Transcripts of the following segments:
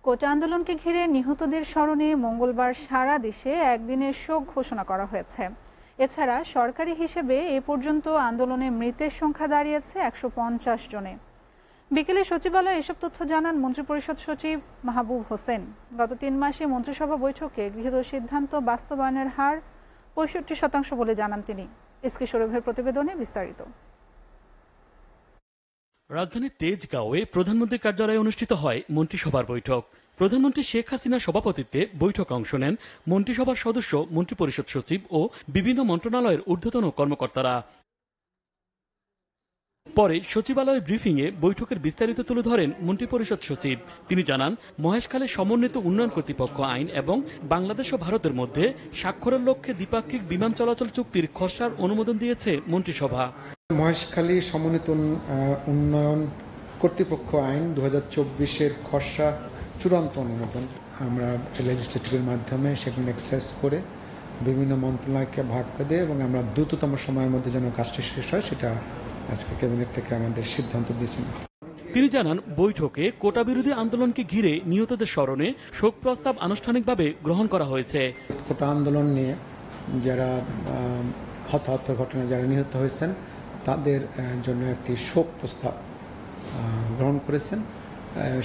কোটা আন্দোলনকে ঘিরে নিহতদের স্মরণে মঙ্গলবার সারা দেশে একদিনের শোক ঘোষণা করা হয়েছে। এছাড়া সরকারি হিসেবে এ পর্যন্ত আন্দোলনে মৃতের সংখ্যা দাঁড়িয়েছে 150 জনে। বিকেলে সচিবালয়ে এসব তথ্য জানান মন্ত্রিপরিষদ সচিব মাহবুব হোসেন। গত 3 মাসে মন্ত্রিসভা বৈঠকে গৃহীত সিদ্ধান্ত বাস্তবায়নের হার 65% বলে জানান তিনি। এসকে সৌরভের প্রতিবেদনে বিস্তারিত। রাজধানীর তেজগাঁওয়ে প্রধানমন্ত্রীর কার্যালয়ে অনুষ্ঠিত হয় মন্ত্রিসভার বৈঠক। প্রধানমন্ত্রী শেখ হাসিনার সভাপতিত্বে বৈঠকে অংশ নেন মন্ত্রিসভার সদস্য, মন্ত্রিপরিষদ সচিব ও বিভিন্ন মন্ত্রণালয়ের ঊর্ধ্বতন কর্মকর্তারা। পরে সচিবালয় ব্রিফিংয়ে বৈঠকের বিস্তারিত তুলে ধরেন মন্ত্রিপরিষদ সচিব। তিনি জানান, মহেশখালীর সমন্বিত উন্নয়ন কর্তৃপক্ষ আইন এবং বাংলাদেশ ও ভারতের মধ্যে স্বাক্ষরের লক্ষ্যে দ্বিপাক্ষিক বিমান চলাচল চুক্তির খসড়ার অনুমোদন দিয়েছে মন্ত্রিসভা। মহেশখালী সমন্বিত উন্নয়ন কর্তৃপক্ষ আইন 2024-এর খসড়া চূড়ান্ত অনুমোদন আমরা লেজিসলেটিভের মাধ্যমে সেগুলো অ্যাক্সেস করে বিভিন্ন মন্ত্রণালয়কে ভাগ করে দেয় এবং আমরা দ্রুততম সময়ের মধ্যে যেন কাজটি শেষ হয় সেটা আজকে ক্যাবিনেট থেকে আমাদের সিদ্ধান্ত দিয়েছেন। তিনি জানান, বৈঠকে কোটা বিরোধী আন্দোলনকে ঘিরে নিহতদের স্মরণে শোক প্রস্তাব আনুষ্ঠানিকভাবে গ্রহণ করা হয়েছে। কোটা আন্দোলন নিয়ে যারা হতাহত ঘটনায় যারা নিহত হয়েছেন তাদের জন্য একটি শোক প্রস্তাব গ্রহণ করেছেন।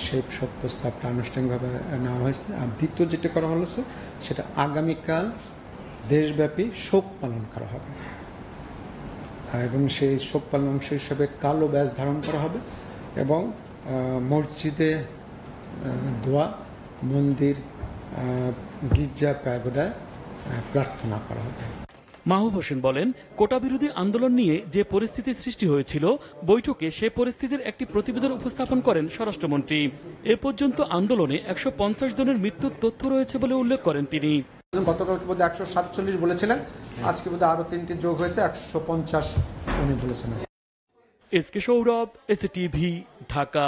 সেই শোক প্রস্তাবটা আনুষ্ঠানিকভাবে নেওয়া হয়েছে। আর দ্বিতীয় যেটা করা হয়েছে সেটা আগামীকাল দেশব্যাপী শোক পালন করা হবে এবং সেই শোক পালন অংশ হিসেবে কালো ব্যাজ ধারণ করা হবে এবং মসজিদে দোয়া, মন্দির, গির্জা, প্যাগোডায় প্রার্থনা করা হবে। মাহবুব হোসেন বলেন, কোটা বিরোধী আন্দোলন নিয়ে যে পরিস্থিতি সৃষ্টি হয়েছিল, বৈঠকে সে পরিস্থিতির একটি প্রতিবেদন উপস্থাপন করেন স্বরাষ্ট্রমন্ত্রী। এ পর্যন্ত আন্দোলনে 150 জনের মৃত্যুর তথ্য রয়েছে বলে উল্লেখ করেন তিনি। গতকালকে বোধ 147 বলেছিলেন, আজকে বোধ আরো 3টি যোগ হয়েছে 150 উনি বলেছেন। SK Sourav, STV, Dhaka.